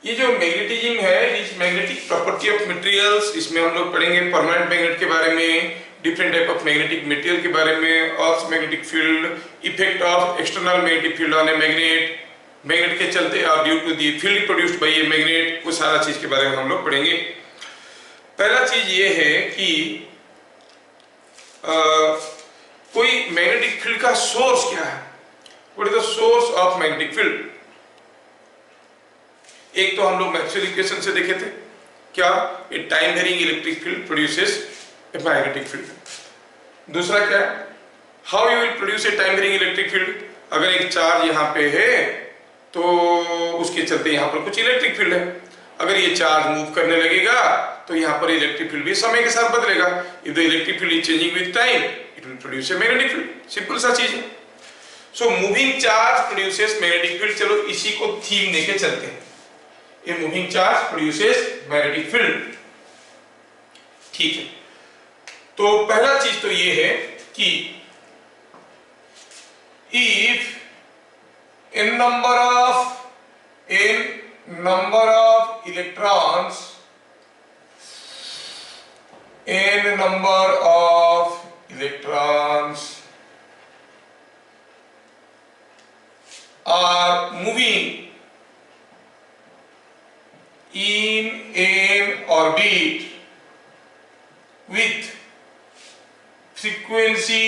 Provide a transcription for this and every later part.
ये जो मैग्नेटिज्म है, इस मैग्नेटिक प्रॉपर्टी ऑफ मटेरियल्स, इसमें हम लोग पढ़ेंगे परमानेंट मैग्नेट के बारे में, different type of magnetic material के बारे में, और magnetic field, effect of external magnetic field on a magnet, magnet के चलते और due to the field produced by a magnet, वो सारा चीज के बारे में हम लोग पढ़ेंगे। पहला चीज ये है कि कोई मैग्नेटिक फील्ड का सोर्स क्या है, what is the source of magnetic field. एक तो हम लोग मैक्सवेल इक्वेशन से देखे थे, क्या a time varying electric field produces a magnetic field. दूसरा क्या, how you will produce a time varying electric field. अगर एक चार्ज यहाँ पे है तो उसके चलते यहाँ पर कुछ इलेक्ट्रिक फील्ड है, अगर ये चार्ज मूव करने लगेगा तो यहाँ पर इलेक्ट्रिक फील्ड भी समय के साथ बदलेगा। If the electric field is changing with time it will produce a magnetic field, simple सा चीज है। So moving charge produces magnetic field. चलो इसी को थीम लेके चलते हैं, a moving charge produces magnetic field, ठीक है। तो पहला चीज तो ये है कि if n number of electrons, n number of electrons are moving in an orbit with frequency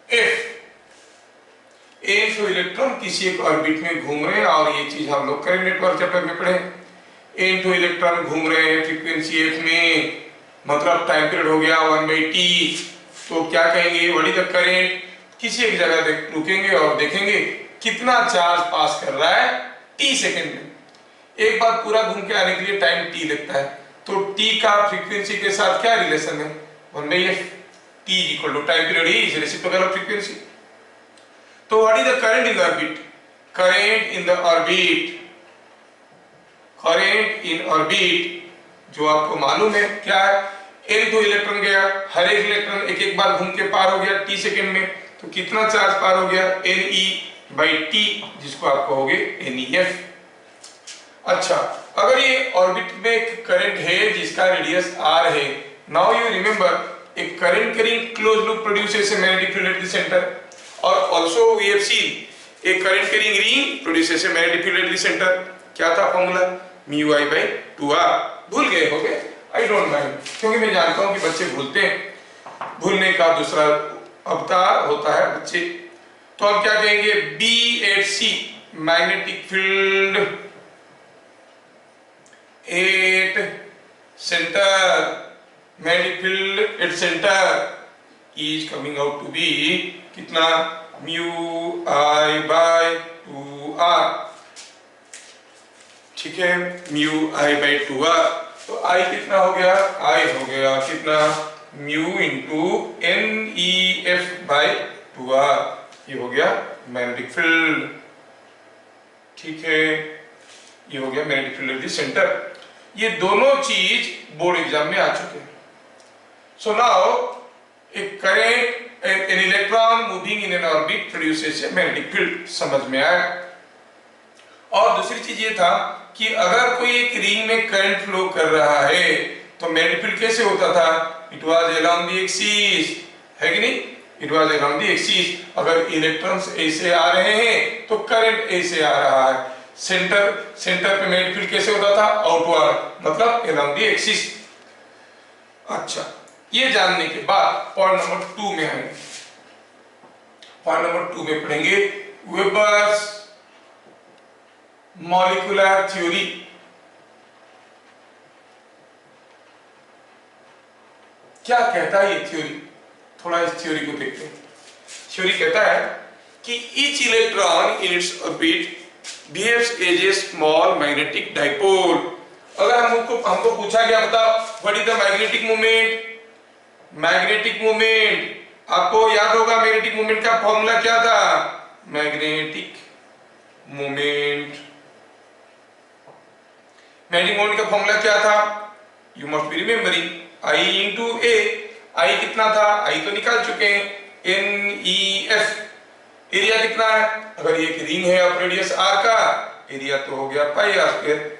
f, एक तो इलेक्ट्रॉन किसी एक ऑर्बिट में घूम रहे हैं, और ये चीज हम लोग करंट नेटवर्क चैप्टर में पढ़े। एक तो इलेक्ट्रॉन घूम रहे हैं फ्रीक्वेंसी एफ में, मतलब टाइम पीरियड हो गया 1/t, तो क्या कहेंगे, व्हाट इज द करंट। किसी एक जगह रुकेंगे और देखेंगे कितना चार्ज पास कर रहा है t सेकंड में। एक बार पूरा घूम के आने के लिए टाइम t लगता है, तो t का फ्रीक्वेंसी के साथ क्या रिलेशन है, 1/f, t equal to time period is reciprocal of frequency. तो what is the current in the orbit, current in the orbit, current in orbit जो आपको मालूम है क्या है, n तो इलेक्ट्रॉन गया, हर एक इलेक्ट्रॉन एक एक बार घूम के पार हो गया t सेकंड में, तो कितना चार्ज पार हो गया, ne/t, जिसको आप कहोगे NEF। अच्छा, अगर ये ऑर्बिट में एक करंट है जिसका रेडियस r है, now you remember A current carrying close loop produces a magnetic field at the centre, और also we have seen a current carrying ring produces a magnetic field at the center। क्या था formula, mu I by 2r। भूल गए होगे, I don't mind, क्योंकि मैं जानता हूं कि बच्चे भूलते हैं, भूलने का दूसरा अवतार होता है बच्चे। तो हम क्या कहेंगे, B at C magnetic field at centre, magnetic field at centre is coming out to be कितना, mu I by 2r, ठीक है, mu I by 2r। तो I कितना हो गया, I हो गया कितना, mu into NEF by 2r, ये हो गया मैग्नेटिक फील्ड, ठीक है, ये हो गया magnetic field at the centre. ये दोनों चीज बोर्ड एग्जाम में आ चुके हैं। So now a current, an electron moving in an orbit produces a magnetic field, समझ में आया। और दूसरी चीज ये था कि अगर कोई एक रिंग में करंट फ्लो कर रहा है तो मैग्नेटिक फील्ड कैसे होता था, it was along the axis, है कि नहीं, it was along the axis. अगर इलेक्ट्रॉन्स ऐसे आ रहे हैं तो करंट ऐसे आ रहा है, सेंटर पे मैग्नेटिक फील्ड कैसे होता था, आउटवर्ड, मतलब अलोंग द एक्सिस। अच्छा, ये जानने के बाद पॉइंट नंबर 2 में आएंगे। पॉइंट नंबर 2 में पढ़ेंगे वेबर्स मॉलिक्यूलर थ्योरी। क्या कहता है ये थ्योरी, थोड़ा इस थ्योरी को देखते हैं। थ्योरी कहता है कि each electron in its orbit behaves as a small magnetic dipole. अगर हमको पूछा गया बता what is the magnetic moment, magnetic moment आपको याद होगा, मैग्नेटिक मोमेंट का फॉर्मूला क्या था, मैग्नेटिक मोमेंट का फॉर्मूला क्या था, you must be remembering I into A। I कितना था, I तो निकाल चुके हैं, NEF। एरिया कितना है, अगर ये एक रिंग है ऑफ रेडियस r का एरिया तो हो गया pi R square.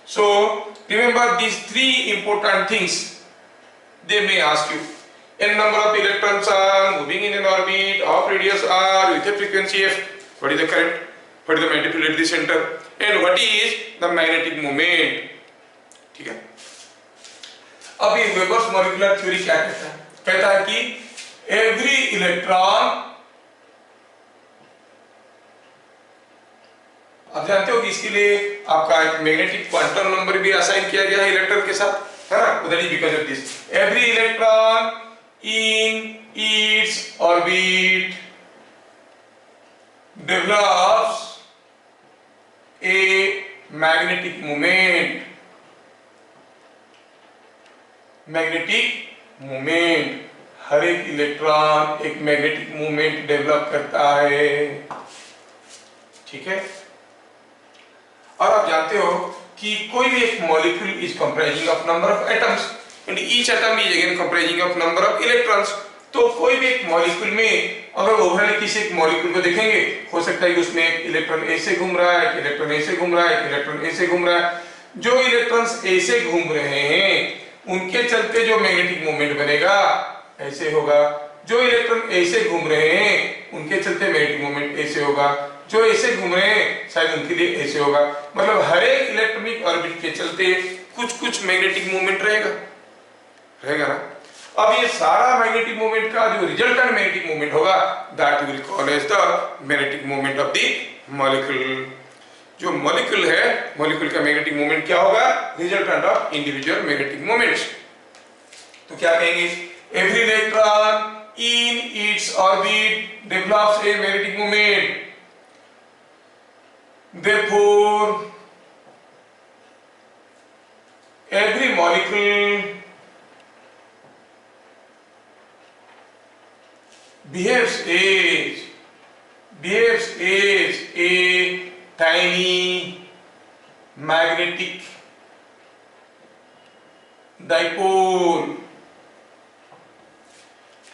So remember this three important things they may ask you. n number of electrons are moving in an orbit of radius r with a frequency f. What is the current? What is the magnetic field at the center? And what is the magnetic moment? ठीक है। अब ये Weber's molecular theory क्या कहता है? कहता है कि एवरी इलेक्ट्रॉन, आप जानते हो कि इसके लिए आपका एक मैग्नेटिक क्वांटम नंबर भी असाइन किया गया है इलेक्ट्रॉन के साथ, है ना? That is because of this every electron in its orbit develops a magnetic moment. Magnetic movement, हर एक इलेक्ट्रॉन एक मैग्नेटिक मूवमेंट डेवलप करता है, ठीक है। और आप जानते हो कि कोई भी एक molecule is comprising of number of atoms and each atom is again comprising of number of electrons। तो कोई भी एक मॉलिक्यूल में अगर ओवरऑल किसी एक मॉलिक्यूल को देखेंगे, हो सकता है कि उसमें एक इलेक्ट्रॉन ऐसे घूम रहा है, एक इलेक्ट्रॉन ऐसे घूम रहा है, एक इलेक्ट्रॉन ऐसे घूम रहा है। जो इलेक्ट्रॉन्स ऐसे घूम रहे हैं उनके चलते जो मैग्नेटिक मूवमेंट बनेगा ऐसे होगा, जो इलेक्ट्रॉन ऐसे घूम रहे हैं उनके चलते मैग्नेटिक मूवमेंट ऐसे होगा, जो ऐसे घूम रहे हैं शायद उनके लिए ऐसे होगा। मतलब हर एक इलेक्ट्रॉनिक ऑर्बिट के चलते कुछ मैग्नेटिक मूवमेंट रहेगा ना। अब ये सारा मैग्नेटिक मूवमेंट का जो रिजल्टेंट मैग्नेटिक मूवमेंट होगा that will call as the magnetic movement of the molecule. जो मॉलिक्यूल है, मॉलिक्यूल का मैग्नेटिक मूवमेंट क्या होगा? Resultant of individual magnetic movements. तो क्या कहेंगे? Every electron in its orbit develops a magnetic movement, therefore every molecule behaves as a tiny magnetic dipole।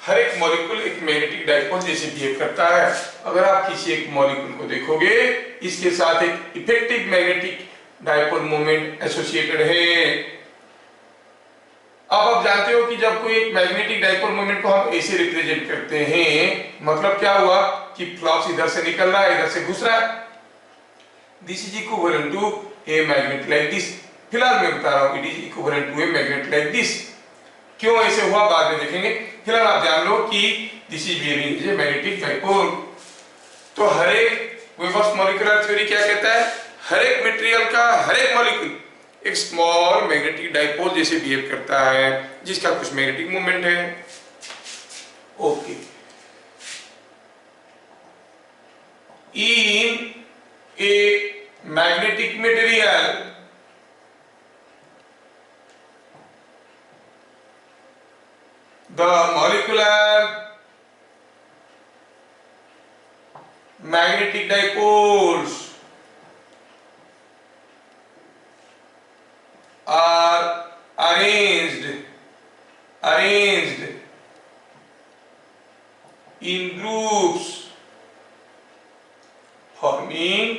हर एक मॉलिक्यूल एक मैग्नेटिक डाइपोल जैसे बिहेव करता है। अगर आप किसी एक मॉलिक्यूल को देखोगे, इसके साथ एक effective magnetic dipole moment associated है। अब आप जानते हो कि जब कोई एक मैग्नेटिक डाइपोल मोमेंट को हम ऐसे रिप्रेजेंट करते हैं, मतलब क्या हुआ कि फ्लक्स इधर से निकल रहा है, इधर से घुस रहा है। This is equivalent to a magnet like this. फिलहाल मैं बता रहा हूं it is equivalent to a magnet like this. क्यों ऐसे हुआ बाद में देखेंगे, फिलहाल आप जान लो कि this is behaving A magnetic dipole. तो हर एक वेबर्स मॉलिक्यूलर थ्योरी क्या कहता है? हर एक मटेरियल का हर एक मॉलिक्यूल एक स्मॉल मैग्नेटिक डाइपोल जैसे बिहेव करता है, जिसका कुछ मैग्नेटिक मूवमेंट है। Okay, in a magnetic material the molecular magnetic dipoles are arranged in groups forming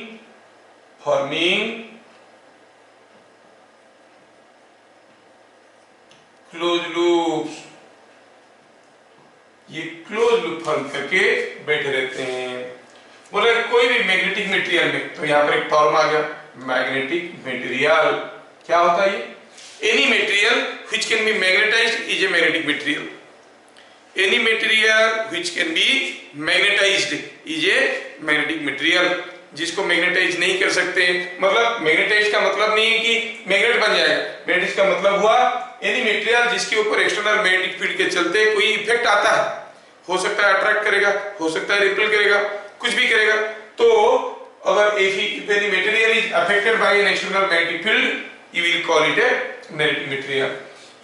closed loops। ये क्लोज लूप फॉर्म करके बैठे रहते हैं। बोले कोई भी मैग्नेटिक मटेरियल में, तो यहाँ पर एक टर्म आ गया मैग्नेटिक मटेरियल। क्या होता है ये? Any material which can be magnetised is a magnetic material. Any material which can be magnetised is a magnetic material. जिसको मैग्नेटाइज नहीं कर सकते, मतलब मैग्नेटाइज का मतलब नहीं है कि मैग्नेट बन जाएगा। मैग्नेटाइज का मतलब हुआ एनी मटेरियल जिसके ऊपर एक्सटर्नल मैग्नेटिक फील्ड के चलते कोई इफेक्ट आता है, हो सकता है अट्रैक्ट करेगा, हो सकता है रिपेल करेगा, कुछ भी करेगा। तो अगर if any material is affected by an external magnetic field, you will call it a magnetic material।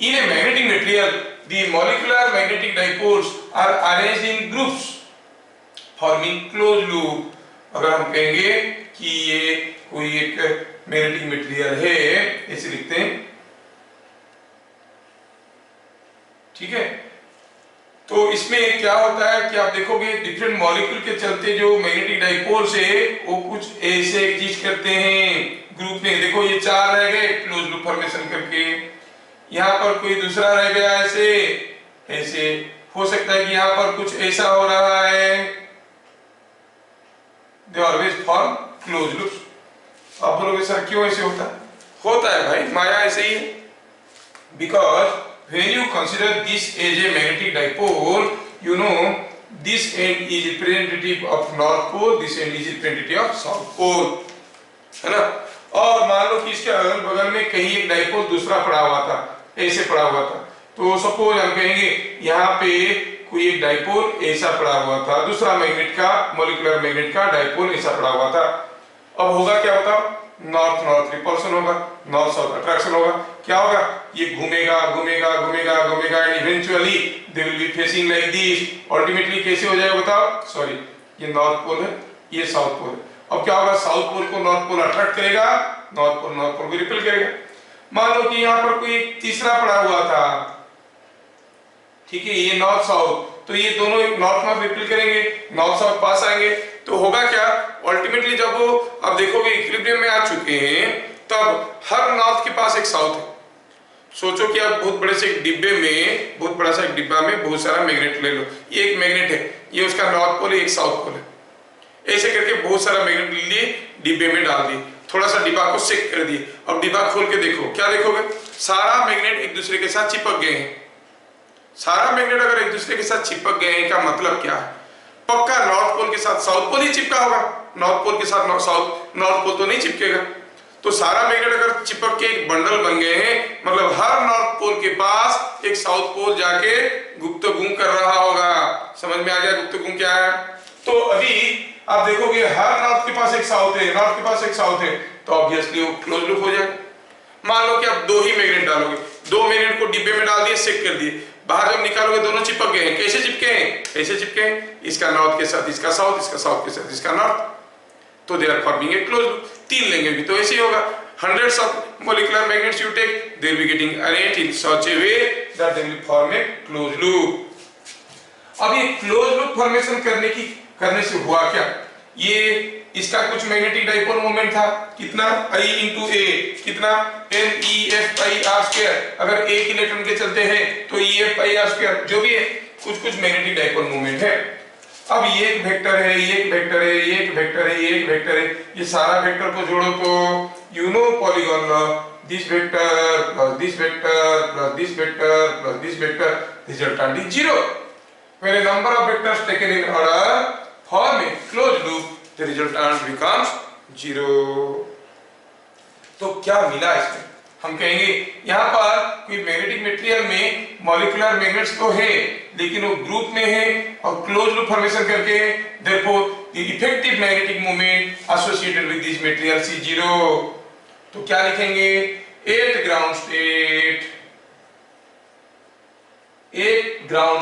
In a magnetic material, the molecular magnetic dipoles are arranged in groups forming closed loop। अगर हम कहेंगे कि ये कोई एक magnetic material है, ऐसे लिखते हैं, ठीक है। तो इसमें क्या होता है कि आप देखोगे डिफरेंट मॉलिक्यूल के चलते जो मैग्नेटिक डाइपोल्स है वो कुछ ऐसे एग्जिस्ट करते हैं ग्रुप में। देखो ये 4 रह गए क्लोज लूप फॉर्मेशन करके, यहाँ पर कोई दूसरा रह गया ऐसे ऐसे, हो सकता है कि यहाँ पर कुछ ऐसा हो रहा है, they always form close loops. आप बोलोगे सर क्यों ऐसे होता है? होता है भाई, माया ऐसे ही है। Because when you consider this as a magnetic dipole, you know this end is representative of north pole, this end is representative of south pole, है ना। और मान लो कि इसके अगल बगल में कहीं एक डाइपोल दूसरा पड़ा हुआ था, ऐसे पड़ा हुआ था, तो सपोज हम कहेंगे यहाँ पे कोई एक डाइपोल ऐसा पड़ा हुआ था, दूसरा मैग्नेट का मॉलिक्यूलर मैग्नेट का डाइपोल ऐसा पड़ा हुआ था। अब होगा क्या बताओ? नॉर्थ नॉर्थ रिपल्शन होगा, नॉर्थ साउथ अट्रैक्शन होगा। क्या होगा? ये घूमेगा घूमेगा घूमेगा घूमेगा and eventually they will be facing like this. Ultimately कैसे हो जाएगा बताओ? सॉरी, ये नॉर्थ पोल है, ये साउथ पोल है। अब क्या होगा? साउथ पोल को नॉर्थ पोल अट्रैक्ट करेगा, नॉर्थ पोल को रिपेल करेगा। मान लो कि यहाँ पर कोई तीसरा पड़ा हुआ था, ठीक है, ये नॉर्थ साउथ, तो ये दोनों नॉर्थ नॉर्थ रिपेल करेंगे, नॉर्थ साउथ पास आएंगे, तो होगा क्या? अल्टीमेटली जब वो अब देखोगे इक्विलिब्रियम में आ चुके हैं, तब हर नॉर्थ के पास एक साउथ है। सोचो कि आप बहुत बड़े से एक डिब्बे में, बहुत बड़ा सा एक डिब्बा में बहुत सारा मैग्नेट ले लो, ये एक मैग्नेट है, ये उसका नॉर्थ पोल है, एक साउथ पोल है, ऐसे करके बहुत सारा मैग्नेट ले लिए, डिब्बे में डाल दिए, थोड़ा सा डिब्बा को सेक कर दिए। अब डिब्बा खोल के देखो, क्या देखोगे? सारा मैग्नेट एक दूसरे के साथ चिपक गए हैं। सारा मैग्नेट अगर एक दूसरे के साथ चिपक गए हैं, का मतलब क्या है? पक्का नॉर्थ पोल के साथ साउथ पोल ही चिपका होगा, नॉर्थ पोल के साथ नॉर्थ पोल तो नहीं चिपकेगा। तो सारा मैग्नेट अगर चिपक के एक बंडल बन गए हैं, मतलब हर नॉर्थ पोल के पास एक साउथ पोल जाके गुप्तगुम कर रहा होगा। समझ में आ गया गुप्तगुम क्या है? तो अभी आप देखोगे हर नॉर्थ के पास एक साउथ है, नॉर्थ के पास एक साउथ है, तो ऑब्वियसली वो क्लोज लूप हो जाएगा। मान लो कि आप 2 ही मैग्नेट डालोगे, 2 मैग्नेट को डिब्बे में डाल दिए, सेक कर दिए, बाहर जब निकालोगे दोनों चिपक गए हैं। कैसे चिपके हैं? ऐसे चिपके हैं, इसका नॉर्थ के साथ इसका साउथ, इसका साउथ के साथ इसका नॉर्थ, तो they are forming a close loop. 3 लेंगे भी तो ऐसे ही होगा। hundreds of molecular magnets you take, they will be getting arranged in such a way that they will form a closed loop. अब ये क्लोज लूप फॉर्मेशन करने से हुआ क्या? ये इसका कुछ मैग्नेटिक डाइपोल मोमेंट था, कितना? I into A, कितना? NEF/R²। अगर एक इलेक्ट्रॉन के चलते हैं तो EF/R², जो भी है, कुछ मैग्नेटिक डाइपोल मोमेंट है। अब ये एक वेक्टर है, ये एक वेक्टर है, ये एक वेक्टर है, ये एक वेक्टर है, ये सारा वेक्टर को जोड़ो तो you know polygon law, this vector plus this vector plus this vector plus this vector, resultant is 0। When a number of vectors taken in order form a closed loop, the resultant becomes 0। तो क्या मिला इसमें? हम कहेंगे यहाँ पर कोई magnetic material में मॉलिक्यूलर मैग्नेट्स तो है, लेकिन वो ग्रुप में है और क्लोज लूप फॉर्मेशन करके, therefore the effective magnetic moment associated with this material is 0। तो क्या लिखेंगे? एट ग्राउंड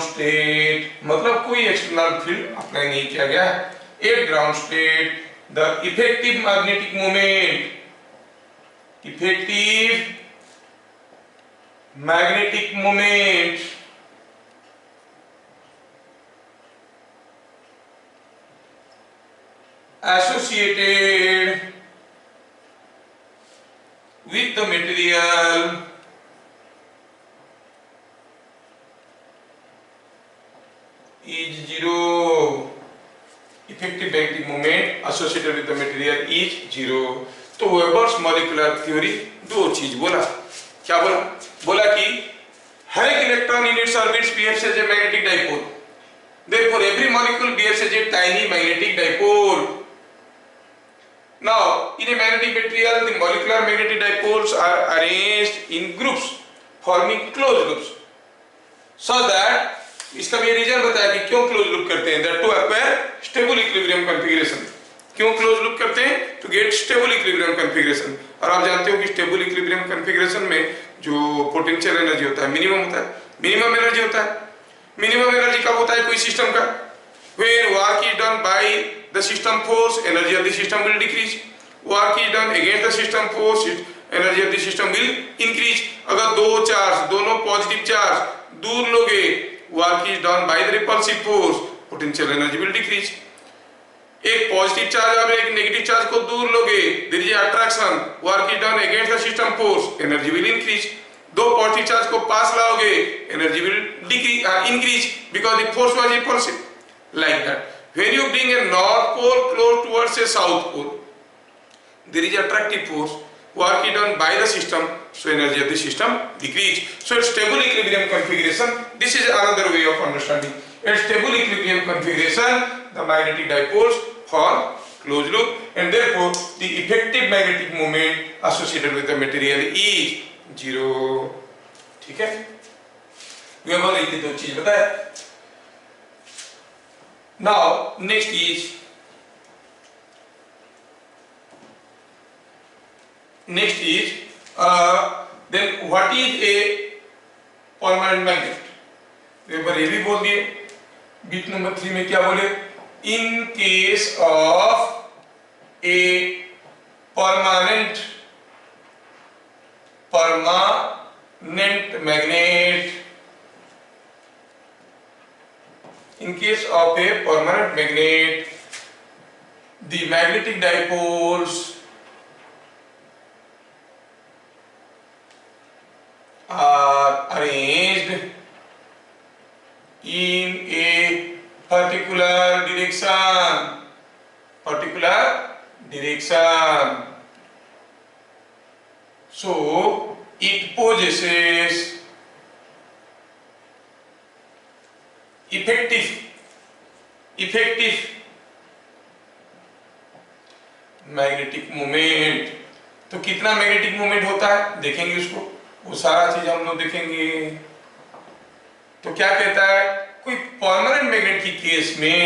स्टेट मतलब कोई एक्सटर्नल फील्ड अप्लाई नहीं किया गया है। Eight ground state the effective magnetic moment, effective magnetic moment associated with the material is 0। effective magnetic moment associated with the material is 0। तो वेबर्स मॉलिक्यूलर थ्योरी 2 चीज बोला। क्या बोला? बोला कि हर एक electron in its orbits behaves as a magnetic dipole, therefore every molecule behaves as a tiny magnetic dipole। Now in a magnetic material the molecular magnetic dipoles are arranged in groups forming closed loops, so that इसका भी reason बताया कि क्यों close loop करते हैं, that to acquire stable equilibrium configuration। क्यों close loop करते हैं? To get stable equilibrium configuration. और आप जानते हो कि स्टेबल इक्विलिब्रियम कॉन्फ़िगरेशन में जो पोटेंशियल एनर्जी होता है मिनिमम होता है, मिनिमम एनर्जी होता है। मिनिमम एनर्जी कब होता है कोई सिस्टम का? When work is done by the system force, energy of the system will decrease. Work is done against the system force, energy of the system will increase. अगर 2 charge, दोनों positive charge दूर लोगे, work is done by the repulsive force, potential energy will decrease. एक positive charge और एक negative charge को दूर लोगे, there is attraction, work is done against the system force, energy will increase. दो पॉजिटिव चार्ज को पास लाओगे, energy will increase because the force was repulsive, like that. When you bring a north pole close towards a south pole, there is attractive force, work is done by the system, so energy of the system decrease. So it's stable equilibrium configuration. This is another way of understanding. A stable equilibrium configuration, the magnetic dipoles form closed loop, and therefore the effective magnetic moment associated with the material is 0. ठीक है, weber ये दो चीज बताया। Now next is then what is a permanent magnet. Weber ये भी बोल दिए। बीट नंबर 3 में क्या बोले, in case of a permanent magnet, in case of a permanent magnet, the magnetic dipoles are arranged in a particular direction. So it possesses effective magnetic moment. तो कितना magnetic moment होता है देखेंगे उसको, वो सारा चीज हम लोग देखेंगे। तो क्या कहता है, कोई परमानेंट मैग्नेट की केस में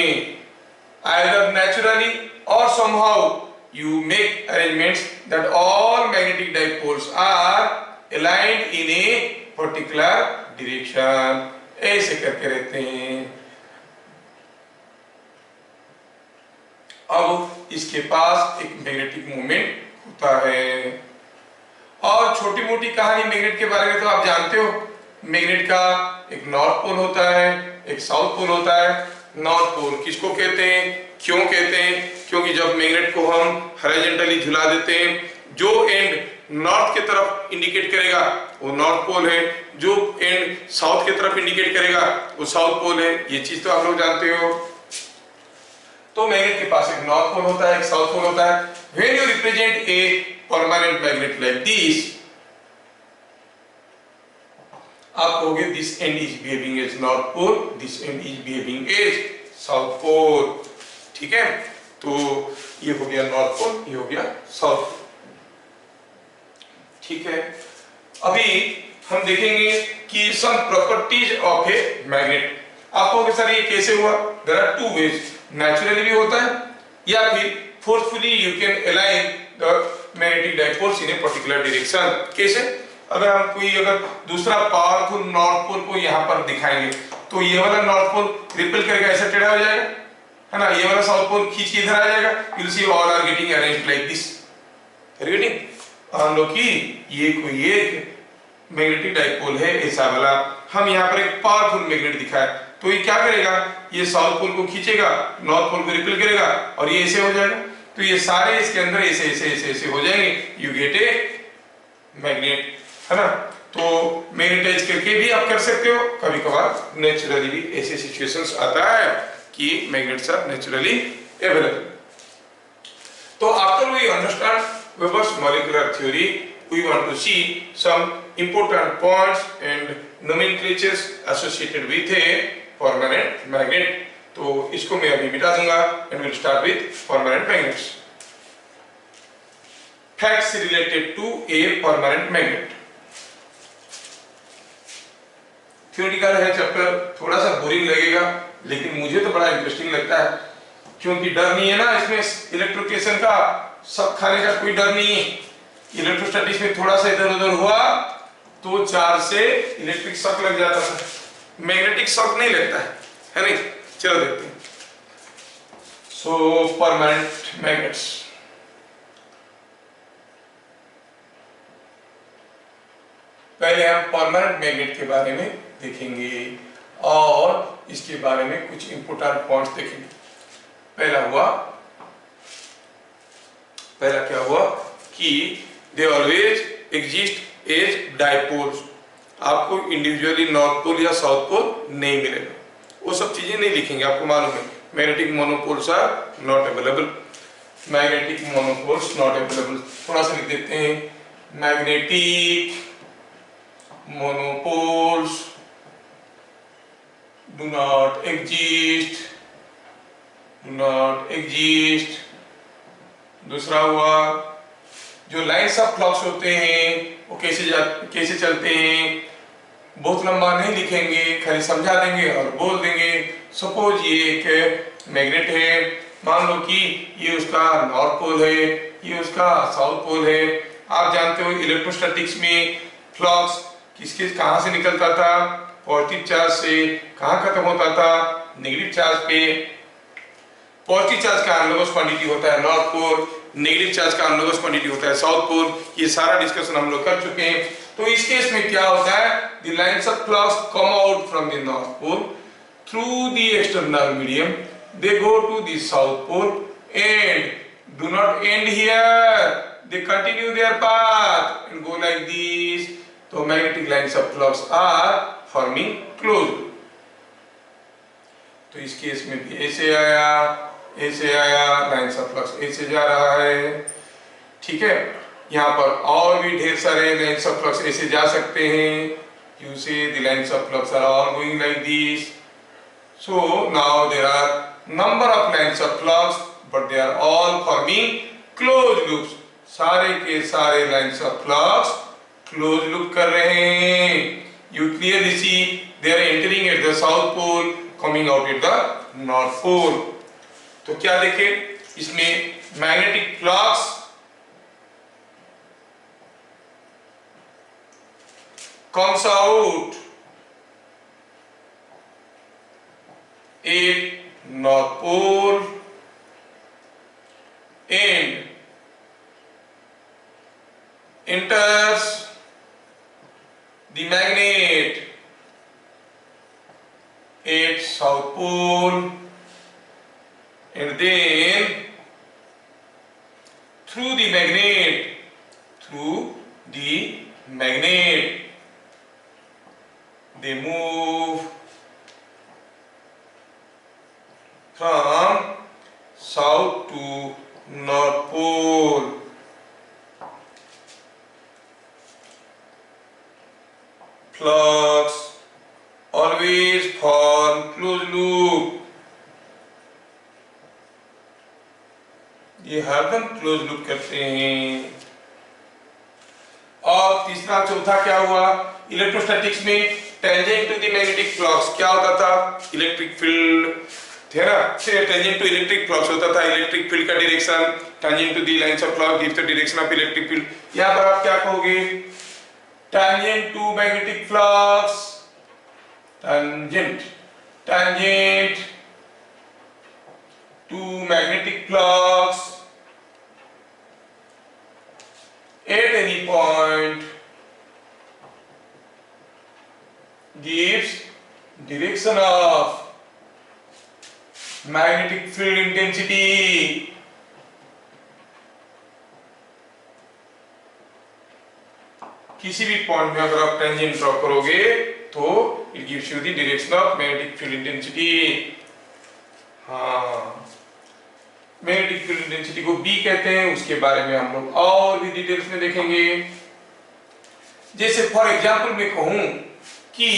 either naturally or somehow you make arrangements that all magnetic dipoles are aligned in a particular direction, ऐसे करके रहते हैं। अब इसके पास एक मैग्नेटिक मोमेंट होता है। और छोटी मोटी कहानी मैग्नेट के बारे में तो आप जानते हो, मैग्नेट का एक नॉर्थ पोल होता है, एक साउथ पोल होता है। नॉर्थ पोल किसको कहते हैं, क्यों कहते हैं, क्योंकि जब मैग्नेट को हम हॉरिजॉन्टली झुला देते हैं, जो एंड नॉर्थ की तरफ इंडिकेट करेगा वो नॉर्थ पोल है, जो एंड साउथ की तरफ इंडिकेट करेगा वो साउथ पोल है। ये चीज तो आप लोग जानते हो। तो मैग्नेट के पास एक नॉर्थ पोल होता है, एक साउथ पोल होता है। When you represent a permanent magnet like this, आप कहोगे this end is behaving as north pole, this end is behaving as south pole. ठीक है, तो ये हो गया नॉर्थ पोल, ये हो गया साउथ पोल। ठीक है, अभी हम देखेंगे कि some properties of a magnet. आप कहोगे सर ये कैसे हुआ, there are two ways, naturally भी होता है या फिर forcefully you can align the magnetic dipoles in a particular direction. कैसे, अगर हम कोई दूसरा पावरफुल नॉर्थ पोल को यहाँ पर दिखाएंगे तो ये वाला नॉर्थ पोल रिपेल करके ऐसा टेढ़ा हो जाएगा, है ना, ये वाला साउथ पोल खींच के इधर आ जाएगा। You will see all are getting arranged like this. Getting, मान लो कि ये कोई एक मैग्नेटिक डाइपोल है ऐसा वाला, हम यहाँ पर एक पावरफुल मैग्नेट दिखाया, तो ये क्या करेगा, ये साउथ पोल को खींचेगा, नॉर्थ पोल को रिपेल करेगा और ये ऐसे हो जाएगा। तो ये सारे इसके अंदर ऐसे ऐसे ऐसे ऐसे हो जाएंगे, यू गेट ए मैग्नेट, है ना। तो मैग्नेटाइज करके भी आप कर सकते हो, कभी कभार नेचुरली भी ऐसे सिचुएशंस आता है कि मैग्नेट्स आर नेचुरली अवेलेबल। तो after we understand Weber's molecular theory, we want to see some important points and nomenclatures associated with a permanent magnet. तो इसको मैं अभी मिटा दूंगा and we'll start with permanent magnets. Facts related to a permanent magnet. Theoretical है chapter, थोड़ा सा boring लगेगा लेकिन मुझे तो बड़ा इंटरेस्टिंग लगता है, क्योंकि डर नहीं है ना इसमें इलेक्ट्रिफिकेशन का, सब खाने का कोई डर नहीं है। इलेक्ट्रोस्टैटिक्स में थोड़ा सा इधर उधर हुआ तो चार्ज से इलेक्ट्रिक शॉक लग जाता था, मैग्नेटिक शॉक नहीं लगता है नहीं। चलो देखते हैं। सो परमानेंट मैग्नेट्स, पहले हम परमानेंट मैग्नेट के बारे में देखेंगे और इसके बारे में कुछ इंपोर्टेंट पॉइंट्स देखेंगे। पहला क्या हुआ कि they always exist as dipoles. आपको इंडिविजुअली नॉर्थ पोल या साउथ पोल नहीं मिलेगा, वो सब चीजें नहीं लिखेंगे, आपको मालूम है। Magnetic monopoles are not available, magnetic monopoles not available. थोड़ा सा लिख देते हैं, मैग्नेटिक monopoles do not exist। दूसरा हुआ जो लाइन्स ऑफ फ्लक्स होते हैं वो कैसे चलते हैं, बहुत लंबा नहीं लिखेंगे, खाली समझा देंगे और बोल देंगे। सपोज ये एक मैग्नेट है, मान लो कि ये उसका नॉर्थ पोल है, ये उसका साउथ पोल है। आप जानते हो इलेक्ट्रोस्टैटिक्स में फ्लक्स कहाँ से निकलता था, पॉजिटिव चार्ज से। कहाँ खत्म होता था, नेगेटिव चार्ज पे। पॉजिटिव चार्ज का एनालॉगस क्वांटिटी होता है नॉर्थ पोल, नेगेटिव चार्ज का एनालॉगस क्वांटिटी होता है साउथ पोल। ये सारा डिस्कशन हम लोग कर चुके हैं। तो इस केस में क्या होता है, the lines of flux come out from the north pole through the external medium, they go to the south pole and do not end here, they continue their path and go like this. तो magnetic lines of flux are forming close. तो इस case में भी ऐसे आया, lines of flux ऐसे जा रहा है, ठीक है। यहाँ पर और भी ढेर सारे लाइन्स ऑफ फ्लक्स ऐसे जा सकते हैं। You see the lines of flux are all going like this. So now there are number of lines of flux, but they are all forming closed loops. सारे के सारे lines of flux close loop कर रहे हैं। You clearly see they are entering at the south pole, coming out at the north pole. तो क्या देखें इसमें, magnetic flux comes out at north pole and enters the magnet at south pole, and then through the magnet they move from south to north pole. Flux always form closed loop, ये हरदम close loop करते हैं। और तीसरा चौथा क्या हुआ, electrostatics में tangent to the magnetic flux क्या होता था, इलेक्ट्रिक फील्ड थे ना, टेंजेंट टू इलेक्ट्रिक फ्लक्स होता था। इलेक्ट्रिक फील्ड का direction tangent to the lines of flux gives the direction of electric field. यहाँ पर आप क्या कहोगे, tangent to magnetic flux, tangent to magnetic flux at any point gives direction of magnetic field intensity। किसी भी point में अगर आप टेंजेंट ड्रॉ करोगे तो it gives you the direction of magnetic field intensity. हाँ, मैग्नेटिक फील्ड इंटेंसिटी को B कहते हैं, उसके बारे में हम लोग और भी डिटेल्स में देखेंगे। जैसे फॉर एग्जांपल मैं कहूं कि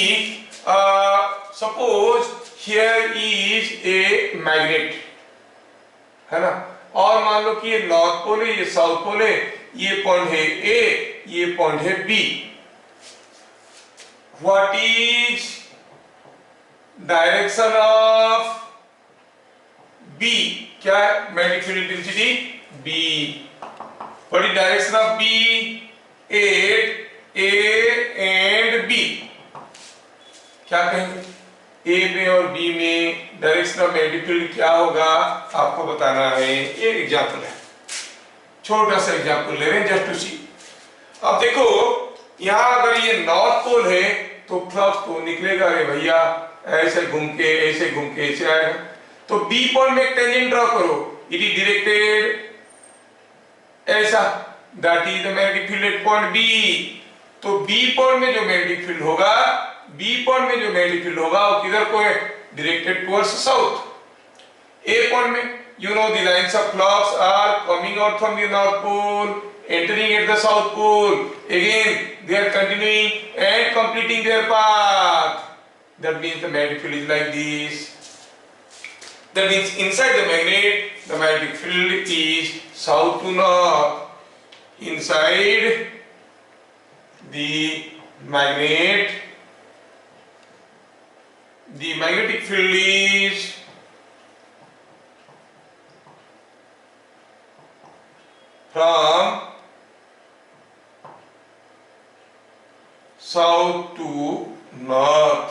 suppose here is a magnet, है ना, और मान लो कि ये नॉर्थ पोल है, ये साउथ पोल है, ये पॉइंट है A, ये पॉइंट है B। What is direction of B, क्या है magnetic field intensity B। What is direction of B at A and B, क्या कहेंगे, A में और B में डायरेक्शन ऑफ मैग्नेटिक फील्ड क्या होगा आपको बताना है। ये एग्जांपल है, छोटा सा एग्जांपल ले रहे हैं जस्ट टू सी। अब देखो यहाँ अगर ये नॉर्थ पोल है तो फ्लक्स तो निकलेगा रे भैया ऐसे घूम के ऐसे आएगा। तो बी पॉइंट में एक टेंजेंट ड्रॉ करो, इट इज डायरेक्टेड ऐसा, that is the magnetic field at point B. तो बी पॉइंट में जो मैग्नेटिक फील्ड होगा, वो किधर को है, directed towards south. A point में you know the lines of flux are coming out from the north pole, entering at the south pole, again they are continuing and completing their path. That means the magnetic field is like this. That means inside the magnetic field is south to north. Inside the magnetic field is from south to north।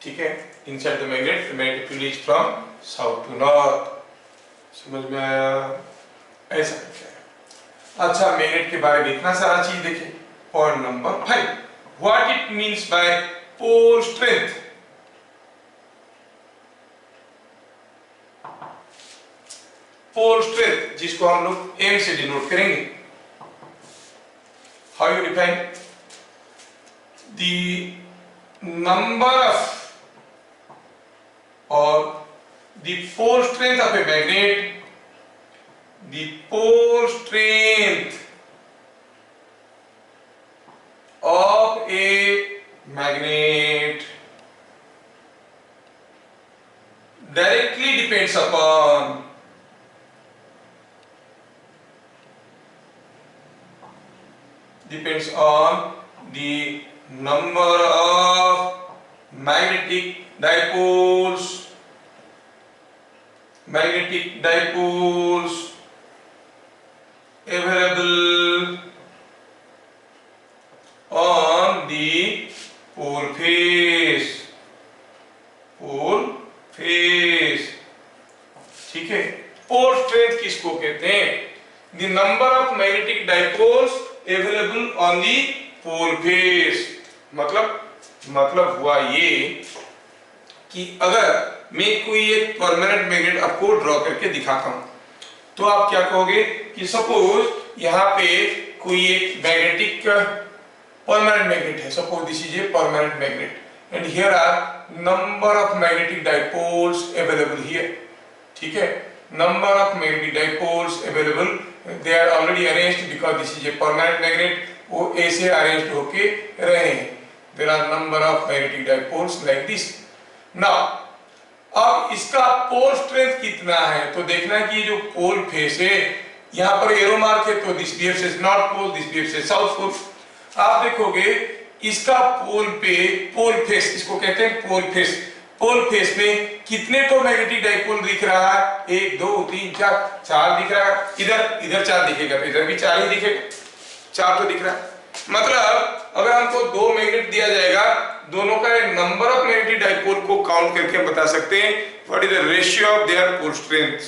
ठीक है, inside the magnetic field is from south to north. समझ में आया? ऐसा क्या है। अच्छा, magnet के बारे में इतना सारा चीज देखे। Point number 5, what it means by pole strength. Pole strength, जिसको हम लोग एम से डिनोट करेंगे। How you define the number of और the pole strength of a magnet, the pole strength of a magnet directly depends upon the number of magnetic dipoles available on the pole face। ठीक है, pole strength किसको कहते हैं? The number of magnetic dipoles available on the pole face। मतलब हुआ ये कि अगर मैं कोई एक परमानेंट मैग्नेट आपको ड्रॉ करके दिखाता हूं, तो आप क्या कहोगे कि सपोज यहाँ पे कोई एक मैग्नेटिक परमानेंट मैग्नेट है, suppose this is a permanent magnet and here are number of magnetic dipoles available here. ठीक है, number of magnetic dipoles available, they are already arranged because this is a permanent magnet, वो ऐसे arranged होके रहे हैं। There are number of magnetic dipoles like this। Now, अब इसका pole strength कितना है, तो देखना कि ये जो पोल फेस है, यहाँ पर एरो मार्क है, तो this behaves as north pole, this behaves as south pole. आप देखोगे इसका पोल फेस, इसको कहते हैं पोल फेस में कितने तो मैग्नेटिक डाइपोल दिख रहा है? 1 2 3 4 दिख रहा है। इधर 4 दिखेगा, तो इधर भी 4 ही दिखेगा, 4 तो दिख रहा है। मतलब अगर हमको 2 मैग्नेट दिया जाएगा, दोनों का नंबर ऑफ मैग्नेटिक डाइपोल को काउंट करके हम बता सकते हैं what is the ratio of their pole strength.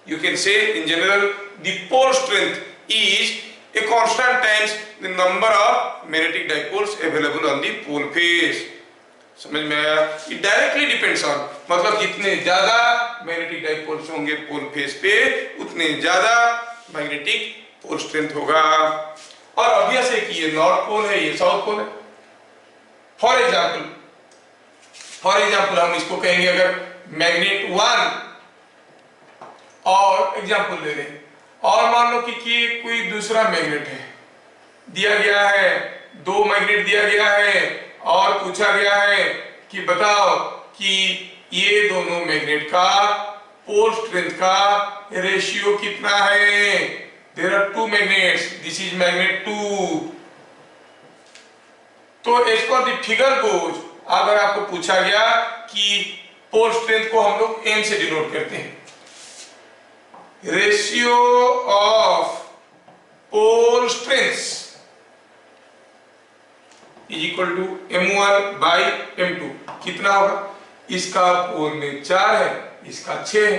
You can say in general the pole strength is a constant times the number of magnetic dipoles available on the pole face। समझ में आया? It directly depends on, मतलब जितने ज्यादा magnetic dipoles होंगे पोल face पे, उतने ज्यादा मैग्नेटिक पोल स्ट्रेंथ होगा। और ऑब्वियस है कि ये नॉर्थ पोल है, ये साउथ पोल है। फॉर एग्जाम्पल हम इसको कहेंगे, अगर मैग्नेट 1 और एग्जाम्पल ले लें, और मान लो कि कोई दूसरा मैग्नेट है, दिया गया है 2 मैग्नेट दिया गया है, और पूछा गया है कि बताओ कि ये दोनों मैग्नेट का पोल स्ट्रेंथ का रेशियो कितना है। There are 2 magnets, this is magnet 2। तो as per the figure goes, अगर आपको पूछा गया कि पोल स्ट्रेंथ को हम लोग m से डिनोट करते हैं, ratio of pole strengths is equal to m1 by m2। कितना होगा? इसका पोल में 4 है, इसका 6 है,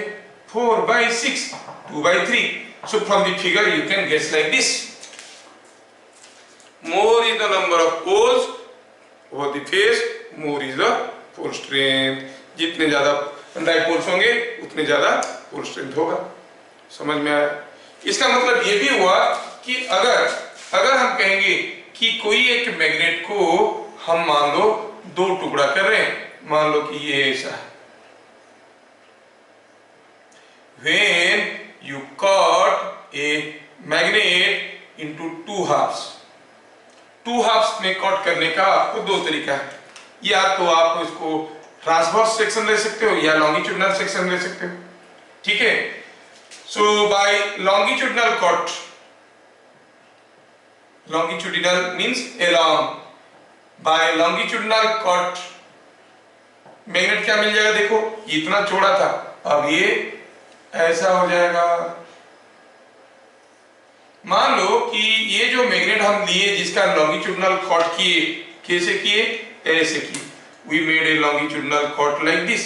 4/6, 2/3। So from the figure you can guess like this। more is the number of poles over the face, more is the pole strength. जितने ज्यादा dipoles होंगे उतने ज्यादा पोल स्ट्रेंथ होगा। समझ में आया? इसका मतलब ये भी हुआ कि अगर हम कहेंगे कि कोई एक मैग्नेट को हम मान लो दो टुकड़ा कर रहे हैं, मान लो कि ये ऐसा है। When you cut a magnet into two halves, two halves में कट करने का आपको दो तरीका है। या तो आप इसको ट्रांसवर्स सेक्शन ले सकते हो या लॉन्गिट्यूडनल सेक्शन ले सकते हो। ठीक है, so by longitudinal cut, longitudinal means along, by longitudinal cut magnet क्या मिल जाएगा? देखो इतना चौड़ा था, अब ये ऐसा हो जाएगा। मान लो कि ये जो मैग्नेट हम लिए जिसका लॉन्गिट्यूडनल कट किए, कैसे किए? ऐसे किए। We made a longitudinal cut like this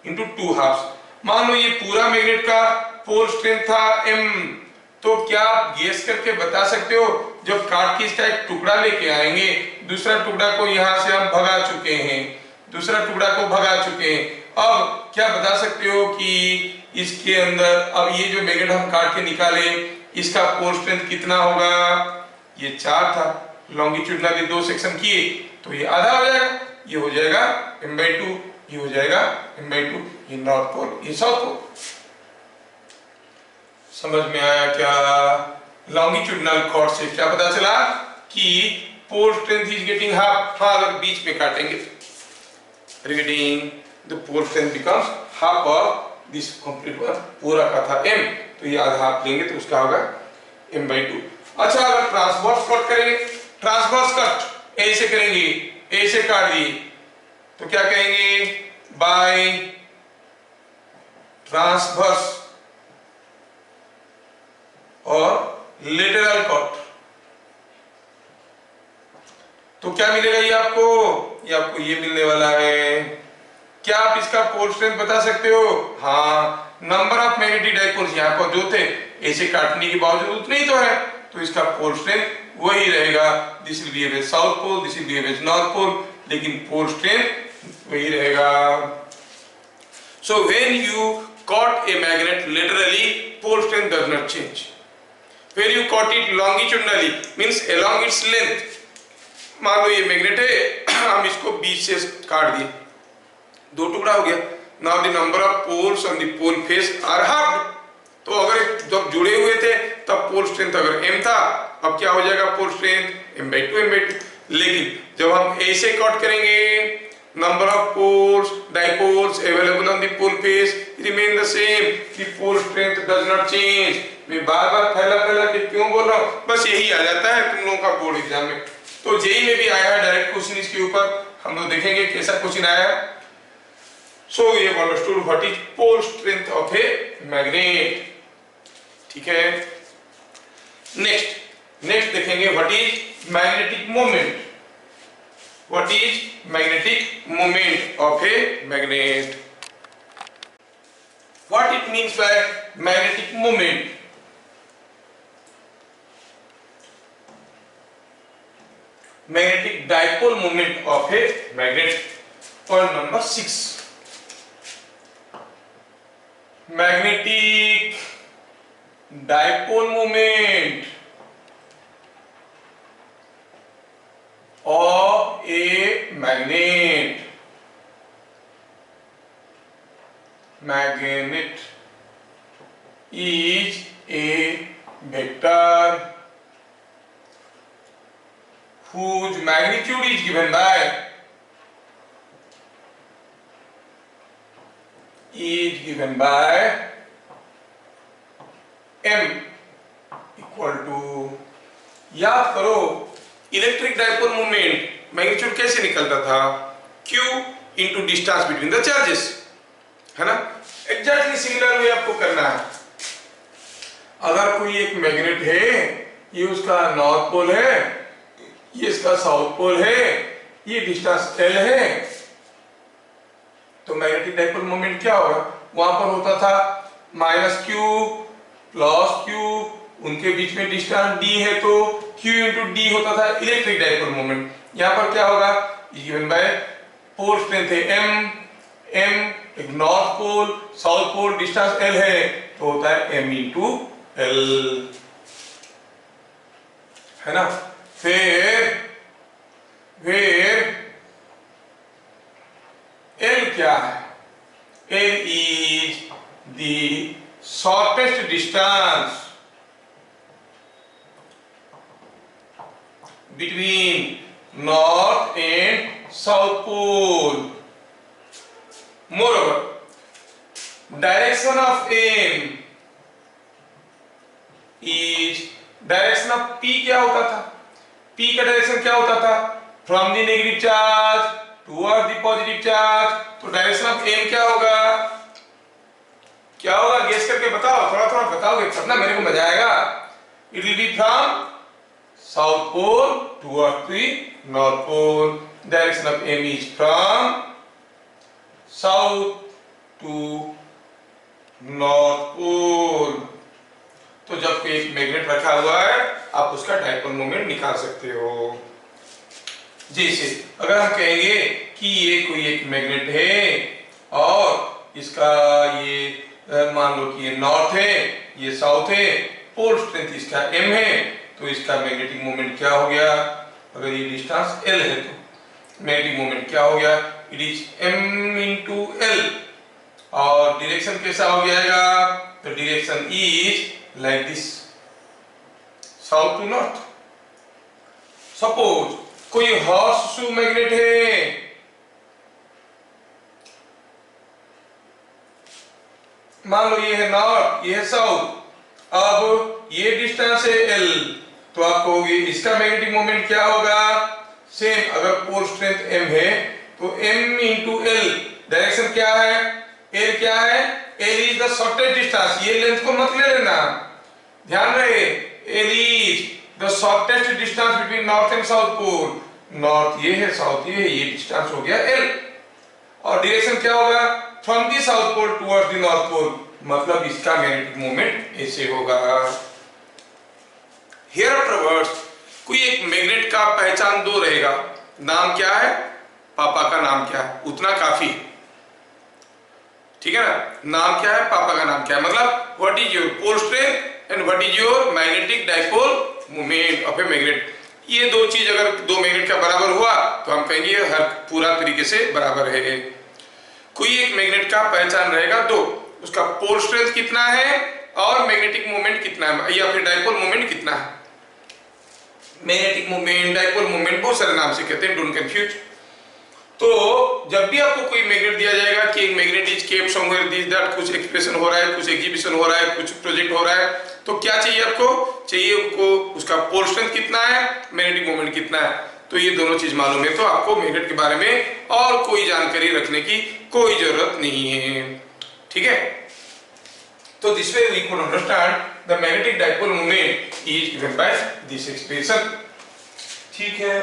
into two halves. मान लो ये पूरा मैग्नेट का पोल स्ट्रेंथ था m, तो क्या आप गेस करके बता सकते हो जब काट के इसका एक टुकड़ा लेके आएंगे, दूसरा टुकड़ा को यहां से हम भगा चुके हैं, दूसरा टुकड़ा को भगा चुके हैं, अब क्या बता सकते हो कि इसके अंदर अब ये जो मैग्नेट हम काट के निकाले इसका पोल स्ट्रेंथ कितना होगा? ये 4 था, लॉन्गिट्यूडनल दो सेक्शन किए तो ये आधा हो जाएगा, ये हो जाएगा m/2, ये हो जाएगा m/2, ये नॉर्थ पोल, ये साउथ पोल। समझ में आया क्या? लॉन्गिट्यूडनल कॉर्ड से क्या पता चला कि pole strength is getting half. हाँ, अगर बीच में काटेंगे regarding the pole strength becomes half of this complete one. पूरा का था m, तो ये आधा हाफ लेंगे तो उसका होगा m/2। अच्छा, अगर ट्रांसवर्स कट करेंगे, ट्रांसवर्स कट ऐसे करेंगे, ऐसे काट दिए तो क्या कहेंगे? बाय ट्रांसवर्स और लेटरल कट, तो क्या मिलेगा? ये आपको ये मिलने वाला है। क्या आप इसका पोल स्ट्रेंथ बता सकते हो? हाँ, नंबर ऑफ मैग्नेटिक डाइपोल्स यहाँ पर जो थे ऐसे काटने के बावजूद उतने ही तो है, तो इसका पोल स्ट्रेंथ वही रहेगा। This will be south pole, this will be north pole, लेकिन पोल स्ट्रेंथ वही रहेगा। So when you cut a magnet laterally, pole strength does not change. When you cut it longitudinally means along its length, मान लो ये magnet है, हम इसको बीच से काट दिए, दो टुकड़ा हो गया। Now the number of poles on the pole face are half. तो अगर जब जुड़े हुए थे तब पोल स्ट्रेंथ अगर m था, अब क्या हो जाएगा पोल स्ट्रेंथ? m/2। लेकिन जब हम ऐसे कट करेंगे, number of poles dipoles available on the pole face remain the same, the pole strength does not change. मैं बार-बार फैला के क्यों बोल रहा हूं? बस यही आ जाता है तुम लोगों का बोर्ड एग्जाम में। तो जेईई में भी आया है डायरेक्ट क्वेश्चन इसके ऊपर, हम लोग देखेंगे कैसा क्वेश्चन आया है। So we have understood what is pole strength of a magnet. ठीक है, नेक्स्ट देखेंगे what is magnetic moment. What is magnetic moment of a magnet? What it means by magnetic moment? Magnetic dipole moment of a magnet. Point number 6. Magnetic dipole moment of a magnet. Magnet is a vector whose magnitude is given by m equal to, याद करो electric dipole moment magnitude कैसे निकलता था? q into distance between the charges, है ना? Exactly similar way आपको करना है। अगर कोई एक मैग्नेट है, ये उसका नॉर्थ पोल है, ये इसका साउथ पोल है, ये डिस्टेंस l है, तो मैग्नेटिक डाइपोल मोमेंट क्या होगा? वहां पर होता था -q + q, उनके बीच में डिस्टेंस d है तो Q इंटू डी होता था इलेक्ट्रिक डाइपोल मोमेंट। यहाँ पर क्या होगा, गिवन बाय पोल स्ट्रेंथ है m, एक north pole south pole distance l है तो होता है m इंटू l, है ना। फिर l क्या है, l is the shortest distance between north and south pole. Moreover direction of m is direction of p क्या होता था, p का डायरेक्शन क्या होता था, from the negative charge toward the positive charge. तो डायरेक्शन ऑफ m क्या होगा, क्या होगा, गेस करके बताओ, थोड़ा थोड़ा बताओगे तब ना मेरे को मजा आएगा। It will be from south pole toward the north pole. Direction of m is from south to north pole. तो जब कोई एक मैग्नेट रखा हुआ है आप उसका डाइपोल मोमेंट निकाल सकते हो। जैसे अगर हम कहेंगे कि ये कोई एक मैग्नेट है और इसका ये मान लो कि ये नॉर्थ है ये साउथ है, पोल स्ट्रेंथ इसका m है, तो इसका मैग्नेटिक मोमेंट क्या हो गया, अगर ये डिस्टेंस l है तो मैग्नेटिक मोमेंट क्या हो गया, it is m into l। और डायरेक्शन कैसा हो जाएगा, तो direction is like this, south to north. Suppose कोई हॉर्स शू मैग्नेट है, मान लो ये है नॉर्थ ये है साउथ, अब ये डिस्टेंस है l, तो आप कहोगे इसका मैग्नेटिक मोमेंट क्या होगा, सेम अगर पोल स्ट्रेंथ m है तो m इंटू l। डायरेक्शन क्या है, l क्या है, l is the shortest distance, ये लेंथ को मत ले लेना, ध्यान रहे l is the shortest distance between north and south pole. North ये है साउथ ये है, ये डिस्टेंस हो गया l। और डायरेक्शन क्या होगा, from the south pole towards the north pole, मतलब इसका मैग्नेटिक मोमेंट ऐसे होगा। हियर आफ्टरवर्ड्स कोई एक मैग्नेट का पहचान दो रहेगा, नाम क्या है, पापा का नाम क्या है, उतना काफी, ठीक है ना। नाम क्या है, पापा का नाम क्या है, मतलब what is your pole strength and what is your magnetic dipole moment of a magnet. ये दो चीज अगर दो मैग्नेट का बराबर हुआ तो हम कहेंगे हर पूरा तरीके से बराबर है। कोई एक मैग्नेट का पहचान रहेगा दो, उसका पोल स्ट्रेंथ कितना है और मैग्नेटिक मोमेंट कितना है, या फिर डाइपोल मोमेंट कितना है। मैग्नेटिक मोमेंट डाइपोल मोमेंट बहुत सारे नाम से कहते हैं, डोंट कंफ्यूज। तो जब भी आपको कोई मैग्नेट दिया जाएगा कि एक magnet is kept somewhere this that, कुछ एक्सप्रेशन हो रहा है, कुछ एग्जीबिशन हो रहा है, कुछ प्रोजेक्ट हो रहा है, तो क्या चाहिए आपको, चाहिए आपको उसका पोल स्ट्रेंथ कितना है, मैग्नेटिक मोमेंट कितना है। तो ये दोनों चीज मालूम है तो आपको मैग्नेट के बारे में और कोई जानकारी रखने की कोई जरूरत नहीं है, ठीक है। तो this way we could understand the magnetic dipole moment is given by this expression, ठीक है।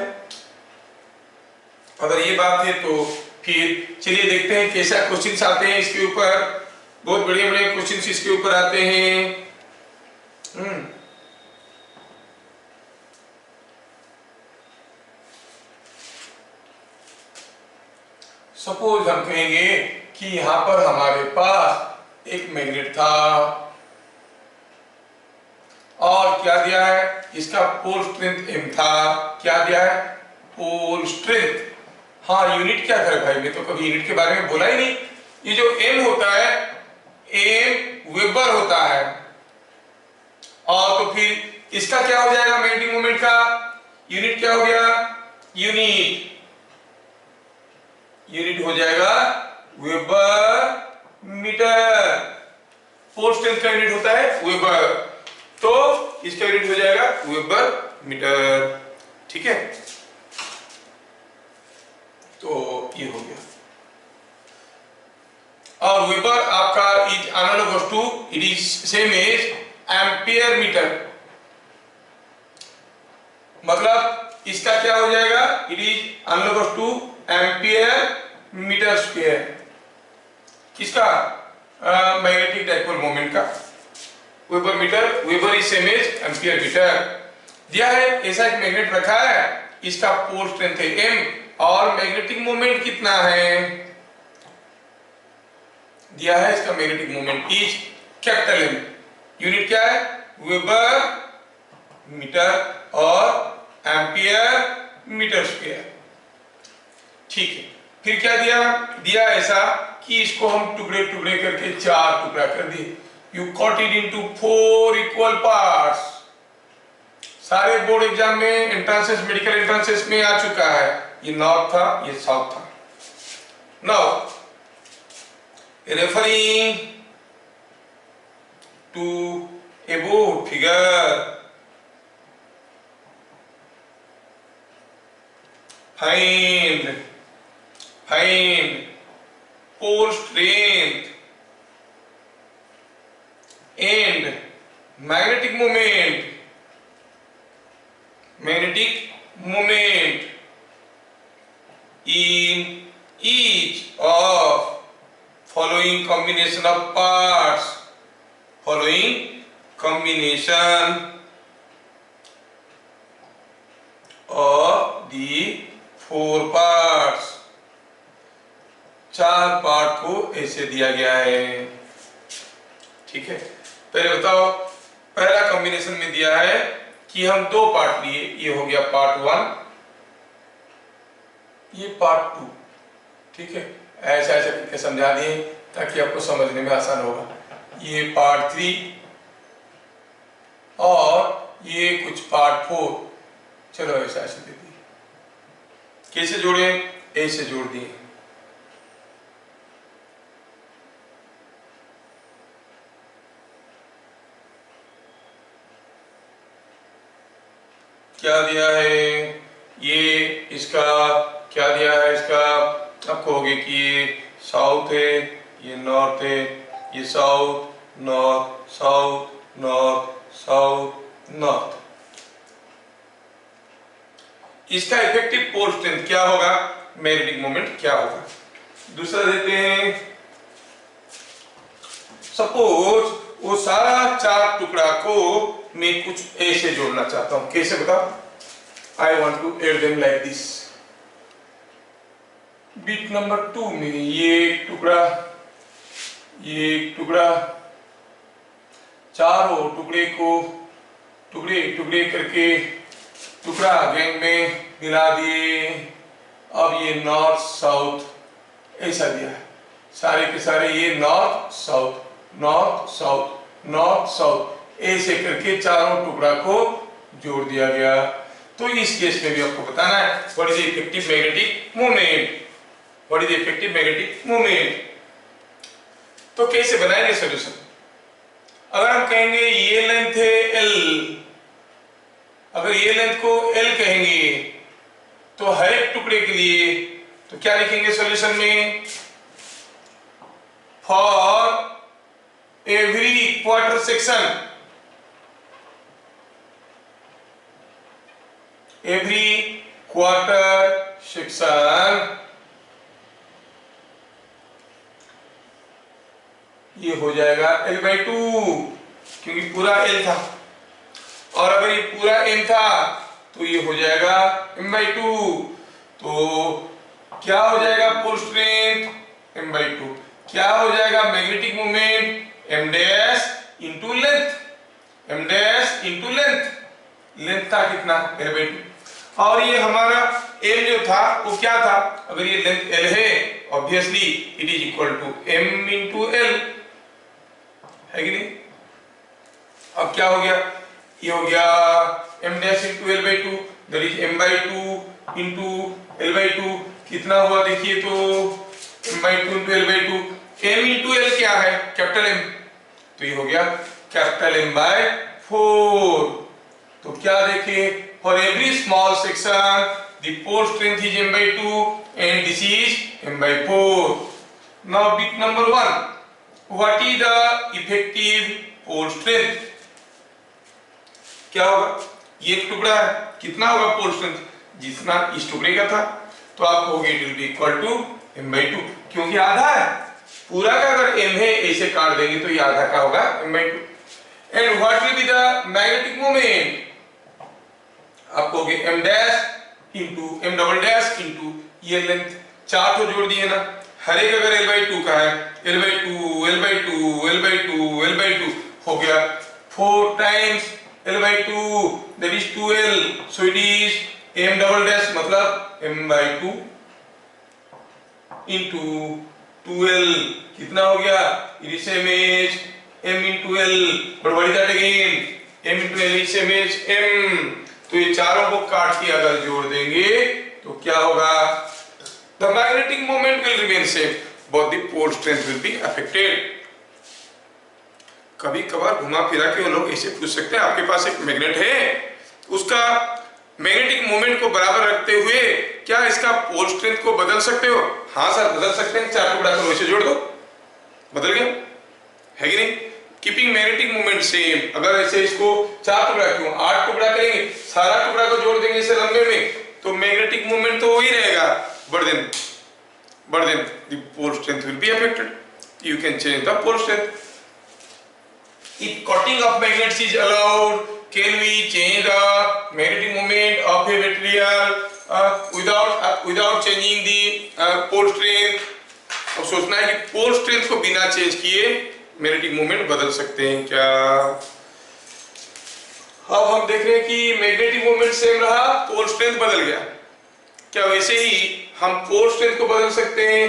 अगर ये बात है तो फिर चलिए देखते हैं कैसा क्वेश्चंस आते हैं इसके ऊपर। बहुत बढ़िया बढ़िया क्वेश्चंस इसके ऊपर आते हैं। सपोज हम कहेंगे कि यहां पर हमारे पास एक मैग्नेट था और क्या दिया है, इसका पोल स्ट्रेंथ m था, क्या दिया है, पोल स्ट्रेंथ। हाँ यूनिट क्या था भाई, मैं तो कभी यूनिट के बारे में बोला ही नहीं। ये जो m होता है m वेबर होता है, और तो फिर इसका क्या हो जाएगा, मैग्नेटिक मोमेंट का यूनिट क्या हो गया, यूनिट हो जाएगा वेबर मीटर। पोल स्ट्रेंथ का यूनिट होता है वेबर, तो इसका यूनिट हो जाएगा वेबर मीटर, ठीक है। तो ये हो गया। और वेबर आपका is analogous to, it is same as ampere metre, मतलब इसका क्या हो जाएगा, it is analogous to ampere metre square. किसका, मैग्नेटिक डाइपोल मोमेंट का। Weber metre, weber is same as ampere metre. दिया है ऐसा एक मैग्नेट रखा है, इसका पोल स्ट्रेंथ है m और मैग्नेटिक मोमेंट कितना है दिया है, इसका magnetic moment is capital M। Unit क्या है, वेबर मीटर और एम्पियर मीटर स्क्वायर। ठीक है, फिर क्या दिया ऐसा कि इसको हम टुकड़े टुकड़े करके 4 टुकड़ा कर दिए। You cut it into 4 equal parts. सारे बोर्ड एग्जाम में एंट्रेंसेस, मेडिकल एंट्रेंसेस में आ चुका है। ये नॉर्थ था, ये साउथ था। Now referring to above figure, find pole strength and magnetic moment in each of following combination of parts, following combination of the 4 parts। 4 part को ऐसे दिया गया है। ठीक है, पहले बताओ, पहला कॉम्बिनेशन में दिया है कि हम 2 पार्ट लिए, ये हो गया पार्ट 1, ये पार्ट 2। ठीक है, ऐसा ऐसा करके समझा दिए ताकि आपको समझने में आसान होगा। ये पार्ट 3 और ये कुछ पार्ट 4। चलो ऐसा ऐसे दे दिए। कैसे जोड़े, ऐसे जोड़ दिए। क्या दिया है, ये इसका क्या दिया है, इसका आप कहोगे कि ये साउथ है, ये नॉर्थ है, ये south north south north south north. इसका इफेक्टिव पोल स्ट्रेंथ क्या होगा, मैग्नेटिक मोमेंट क्या होगा। दूसरा देते हैं, सपोज वो सारा 4 टुकड़ा को मैं कुछ ऐसे जोड़ना चाहता हूं। कैसे बताओ, I want to add them like this. Bit number 2 में ये एक टुकड़ा, ये एक टुकड़ा, चारों टुकड़े को टुकड़े टुकड़े करके टुकड़ा गैंग में मिला दिए। अब ये नॉर्थ साउथ ऐसा दिया है, सारे के सारे ये north south north south north south ऐसे करके चारों टुकड़ा को जोड़ दिया गया। तो इस केस में भी आपको बताना है what is effective magnetic moment, what is effective magnetic moment. तो कैसे बनाएंगे सॉल्यूशन। अगर हम कहेंगे ये लेंथ है L, अगर ये लेंथ को L कहेंगे तो हर एक टुकड़े के लिए तो क्या लिखेंगे सॉल्यूशन में, for every quarter section, every quarter section ये हो जाएगा L/2 क्योंकि पूरा L था, और अगर ये पूरा M था तो ये हो जाएगा M/2। तो क्या हो जाएगा पोल स्ट्रेंथ M/2, क्या हो जाएगा magnetic moment M dash into length, M dash into length, length था कितना L/2 और ये हमारा L जो था वो क्या था, अगर ये लेंथ L है obviously it is equal to M into L, है कि नहीं। अब क्या हो गया, ये हो गया M dash into L/2 that is M/2 into L/2 कितना हुआ देखिए तो M/2 into L/2, M into L क्या है कैपिटल M, तो ये हो गया कैपिटल M/4। तो क्या देखिए, for every small section the pole strength is M/2 and this is M/4। Now bit number 1, what is the effective pole strength. क्या होगा, ये एक टुकड़ा है, कितना होगा पोल स्ट्रेंथ जितना इस टुकड़े का था, तो आप कहोगे it will be equal to M/2 क्योंकि आधा है, पूरा का अगर M है ऐसे काट देंगे तो ये आधा का होगा M/2। And what will be the magnetic moment, आप कहोगे m dash into m double dash into ये लेंथ, 4 तो जोड़ दिए ना, हर एक अगर l/2 का है, l/2 l/2 l/2 l/2 हो गया, 4 times l/2 that is 2l, so it is m double dash मतलब m/2 into 2l, कितना हो गया, it is same as m into l, but what is that again, m into l is same as m, तो ये चारों को काट के अगर जोड़ देंगे तो क्या होगा, the magnetic moment will remain same but the pole strength will be affected। कभी कभार घुमा फिरा के वो लोग ऐसे पूछ सकते हैं, आपके पास एक मैग्नेट है, उसका मैग्नेटिक मोमेंट को बराबर रखते हुए क्या इसका पोल स्ट्रेंथ को बदल सकते हो? हाँ सर बदल सकते हैं, 4 टुकड़ा करो, इसे जोड़ दो, बदल गया, है कि नहीं? कीपिंग मैग्नेटिक मोमेंट सेम, अगर ऐसे इसको 4 टुकड़ा क्यों 8 टुकड़ा करेंगे, सारा टुकड़ा को जोड़ देंगे इसे लंबे में, तो मैग्नेटिक मोमेंट तो वही रहेगा, but then the pole strength will be affected, you can change the pole strength। If cutting of magnets is allowed, can we change the magnetic moment of a material without changing the pole strength? अब सोचना है कि pole strength को बिना change किए magnetic moment बदल सकते हैं क्या? अब हम देख रहे हैं कि मैग्नेटिक मोमेंट सेम रहा, पोल स्ट्रेंथ बदल गया, क्या वैसे ही हम पोल स्ट्रेंथ को बदल सकते हैं?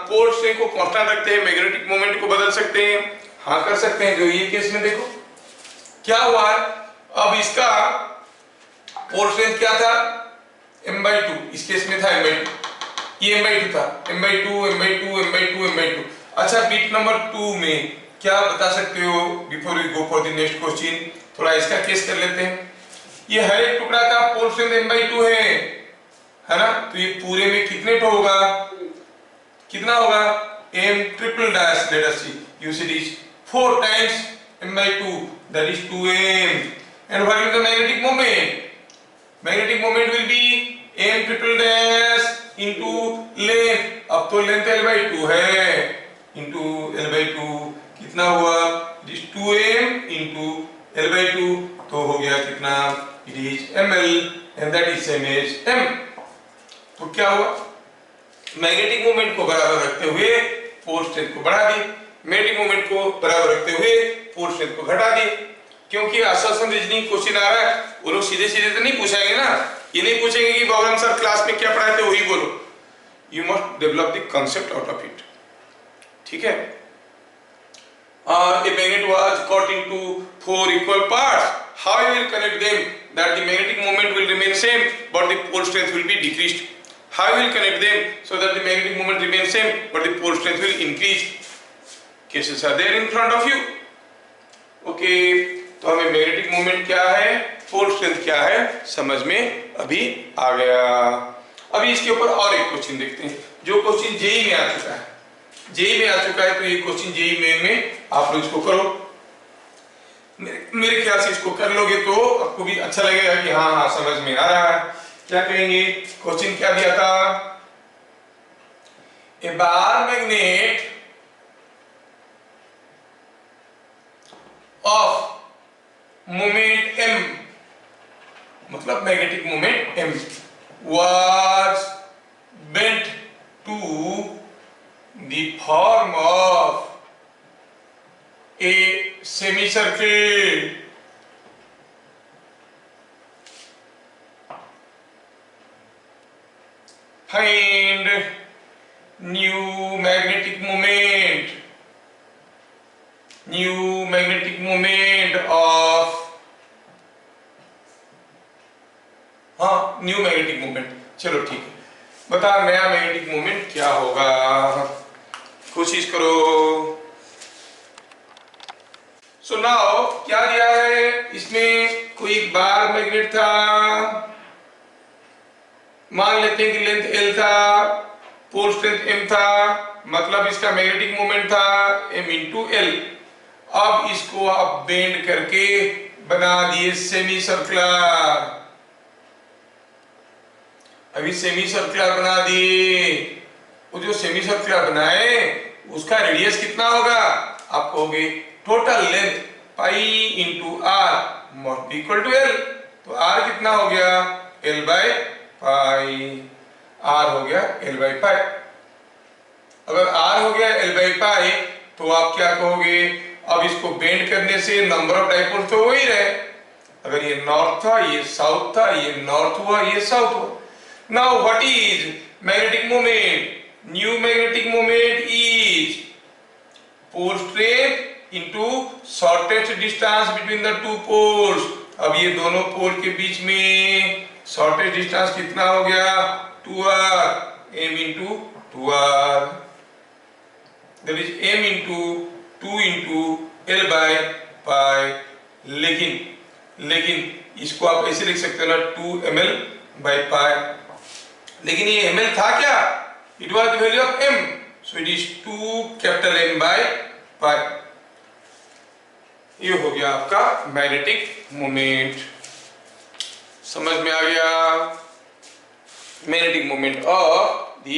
पोल स्ट्रेंथ को कांस्टेंट रखते हैं, मैग्नेटिक मोमेंट को बदल सकते हैं? हाँ कर सकते हैं। जो ये केस में देखो क्या हुआ है, अब इसका पोल स्ट्रेंथ क्या था, m/2, इस केस में था m/2, ये m/2 था, m/2 m/2 m/2 m/2। अच्छा बिट नंबर 2 में क्या बता सकते हो? Before we go for the next question, थोड़ा इसका केस कर लेते हैं। ये हर एक टुकड़ा का पोल स्ट्रेंथ m/2 है ना, तो ये पूरे में कितने ठो होगा, कितना होगा, m triple dash, let us see, you see this 4 times m/2, that is 2m, and what is the magnetic moment? Magnetic moment will be m triple dash into length, अब तो लेंथ l/2 है, into l/2 कितना हुआ, it is 2m into l/2, तो हो गया कितना, it is ml, and that is same as m। तो क्या हुआ, मैग्नेटिक मोमेंट को बराबर रखते हुए पोल स्ट्रेंथ को बढ़ा दी, मैग्नेटिक मोमेंट को बराबर रखते हुए पोल स्ट्रेंथ को घटा दी। क्योंकि आसान रीजनिंग क्वेश्चन आ रहा है, वो लोग सीधे सीधे तो नहीं पूछेंगे ना, ये नहीं पूछेंगे कि बाबू सर क्लास में क्या पढ़ाए थे वही बोलो, you must develop the concept out of it, ठीक है। A magnet was cut into 4 equal parts, how you will connect them that the magnetic moment will remain same but the pole strength will be decreased? How you will connect them so that the magnetic moment remains same but the pole strength will increase? Cases are there in front of you, okay। तो हमें magnetic moment क्या है, पोल strength क्या है, समझ में अभी आ गया। अभी इसके ऊपर और एक क्वेश्चन देखते हैं, जो क्वेश्चन जेई में आ चुका है, जेई में आ चुका है, तो ये क्वेश्चन जेई मेन में आप लोग इसको करो, मेरे ख्याल से इसको कर लोगे तो आपको भी अच्छा लगेगा कि हाँ हाँ समझ में आ रहा है। क्या कहेंगे, क्वेश्चन क्या दिया था, a bar magnet of moment m, मतलब magnetic moment m was bent to the form of a semicircle find new magnetic moment, new magnetic moment of, हाँ न्यू मैग्नेटिक मोमेंट, चलो ठीक है, बता नया मैग्नेटिक मोमेंट क्या होगा, कोशिश करो। सो नाउ क्या दिया है, इसमें कोई बार मैग्नेट था, मान लेते हैं कि लेंथ l था, पोल स्ट्रेंथ m था, मतलब इसका मैग्नेटिक मोमेंट था m इंटू l। अब इसको आप बेंड करके बना दिए सेमी सर्कुलर, अभी सेमी सर्कुलर बना दिए, वो जो सेमी सर्कुलर बनाए उसका रेडियस कितना होगा, आप कहोगे total length pi into R must be equal to L, तो R कितना हो गया L बाई पाई, R हो गया L बाई पाई। अगर R हो गया L बाई पाई तो आप क्या कहोगे, अब इसको बेंड करने से नंबर ऑफ डाइपोल्स तो हो ही रहे। अगर ये नॉर्थ था, ये साउथ था, ये नॉर्थ हुआ, ये साउथ हुआ। Now what is magnetic moment? New magnetic moment is pole strength into shortest distance between the two poles. अब ये दोनों पोल के बीच में शॉर्टेस्ट डिस्टेंस कितना हो गया 2r, m into 2r, that is m into 2 into l by pi. लेकिन इसको आप ऐसे लिख सकते हो ना 2ml बाय पाई, लेकिन ये ml था क्या, it was the value of m, so it is 2 capital M by pi. ये हो गया आपका मैग्नेटिक मोमेंट। समझ में आ गया? Magnetic moment of the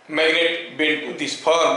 magnet bend to this form.